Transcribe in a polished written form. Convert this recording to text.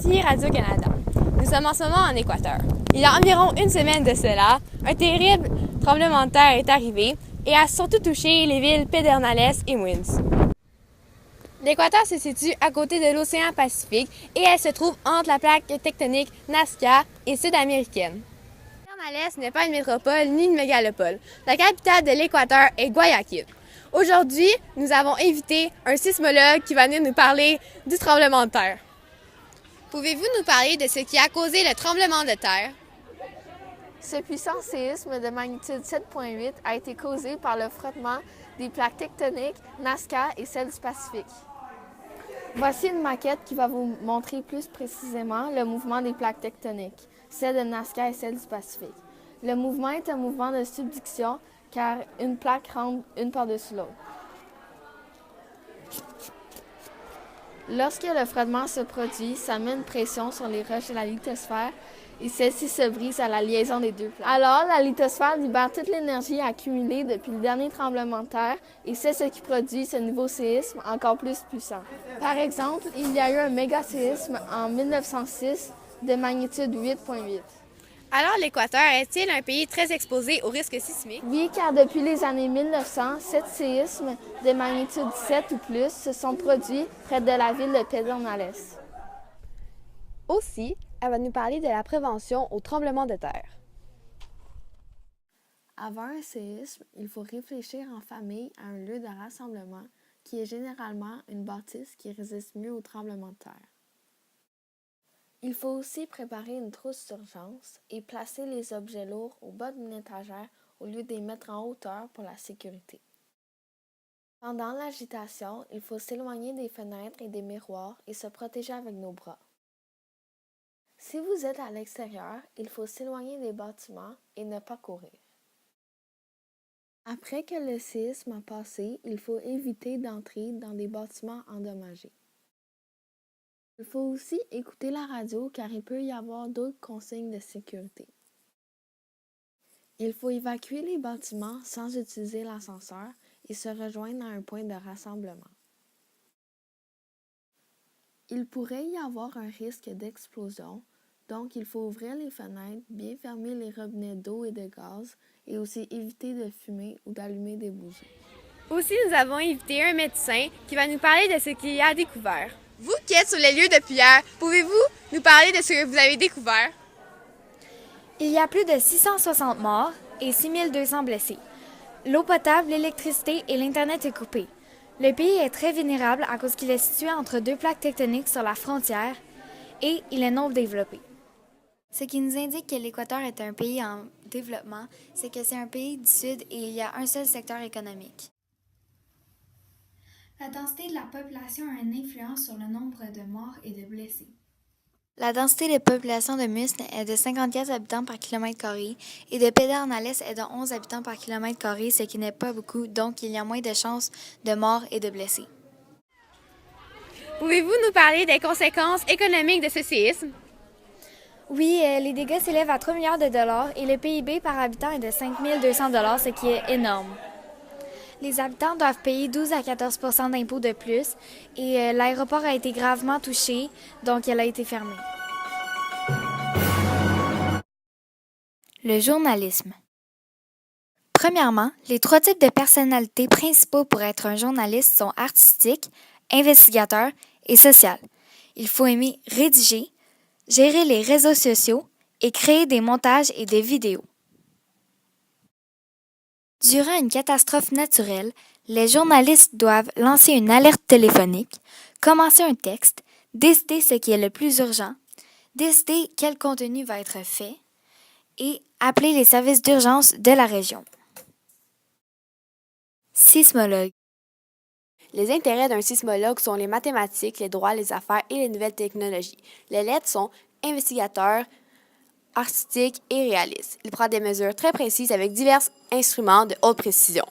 Ici Radio-Canada. Nous sommes en ce moment en Équateur. Il y a environ une semaine de cela, un terrible tremblement de terre est arrivé et a surtout touché les villes Pedernales et Muins. L'Équateur se situe à côté de l'océan Pacifique et elle se trouve entre la plaque tectonique Nazca et sud-américaine. Pedernales n'est pas une métropole ni une mégalopole. La capitale de l'Équateur est Guayaquil. Aujourd'hui, nous avons invité un sismologue qui va venir nous parler du tremblement de terre. Pouvez-vous nous parler de ce qui a causé le tremblement de terre? Ce puissant séisme de magnitude 7,8 a été causé par le frottement des plaques tectoniques Nazca et celles du Pacifique. Voici une maquette qui va vous montrer plus précisément le mouvement des plaques tectoniques, celle de Nazca et celle du Pacifique. Le mouvement est un mouvement de subduction car une plaque rentre une par-dessus l'autre. Lorsque le frottement se produit, ça met une pression sur les roches de la lithosphère et celle-ci se brise à la liaison des deux plaques. Alors, la lithosphère libère toute l'énergie accumulée depuis le dernier tremblement de terre et c'est ce qui produit ce nouveau séisme encore plus puissant. Par exemple, il y a eu un méga-séisme en 1906 de magnitude 8,8. Alors, l'Équateur est-il un pays très exposé aux risques sismiques? Oui, car depuis les années 1900, 7 séismes de magnitude 7 ou plus se sont produits près de la ville de Pedernales. Aussi, elle va nous parler de la prévention au tremblement de terre. Avant un séisme, il faut réfléchir en famille à un lieu de rassemblement qui est généralement une bâtisse qui résiste mieux au tremblement de terre. Il faut aussi préparer une trousse d'urgence et placer les objets lourds au bas d'une étagère au lieu de les mettre en hauteur pour la sécurité. Pendant l'agitation, il faut s'éloigner des fenêtres et des miroirs et se protéger avec nos bras. Si vous êtes à l'extérieur, il faut s'éloigner des bâtiments et ne pas courir. Après que le séisme a passé, il faut éviter d'entrer dans des bâtiments endommagés. Il faut aussi écouter la radio car il peut y avoir d'autres consignes de sécurité. Il faut évacuer les bâtiments sans utiliser l'ascenseur et se rejoindre à un point de rassemblement. Il pourrait y avoir un risque d'explosion, donc il faut ouvrir les fenêtres, bien fermer les robinets d'eau et de gaz et aussi éviter de fumer ou d'allumer des bougies. Aussi, nous avons invité un médecin qui va nous parler de ce qu'il a découvert. Vous qui êtes sur les lieux depuis hier, pouvez-vous nous parler de ce que vous avez découvert? Il y a plus de 660 morts et 6200 blessés. L'eau potable, l'électricité et l'Internet est coupé. Le pays est très vulnérable à cause qu'il est situé entre deux plaques tectoniques sur la frontière et il est non développé. Ce qui nous indique que l'Équateur est un pays en développement, c'est que c'est un pays du Sud et il y a un seul secteur économique. La densité de la population a une influence sur le nombre de morts et de blessés. La densité de population de Musne est de 54 habitants par kilomètre carré et de Pedernales est de 11 habitants par kilomètre carré, ce qui n'est pas beaucoup, donc il y a moins de chances de morts et de blessés. Pouvez-vous nous parler des conséquences économiques de ce séisme? Oui, les dégâts s'élèvent à 3 milliards de dollars et le PIB par habitant est de 5 200 dollars, ce qui est énorme. Les habitants doivent payer 12 à 14 % d'impôts de plus et l'aéroport a été gravement touché, donc elle a été fermée. Le journalisme. Premièrement, les 3 types de personnalités principaux pour être un journaliste sont artistique, investigateur et social. Il faut aimer rédiger, gérer les réseaux sociaux et créer des montages et des vidéos. Durant une catastrophe naturelle, les journalistes doivent lancer une alerte téléphonique, commencer un texte, décider ce qui est le plus urgent, décider quel contenu va être fait et appeler les services d'urgence de la région. Sismologue. Les intérêts d'un sismologue sont les mathématiques, les droits, les affaires et les nouvelles technologies. Les lettres sont investigateur, artistique et réaliste. Il prend des mesures très précises avec divers instruments de haute précision.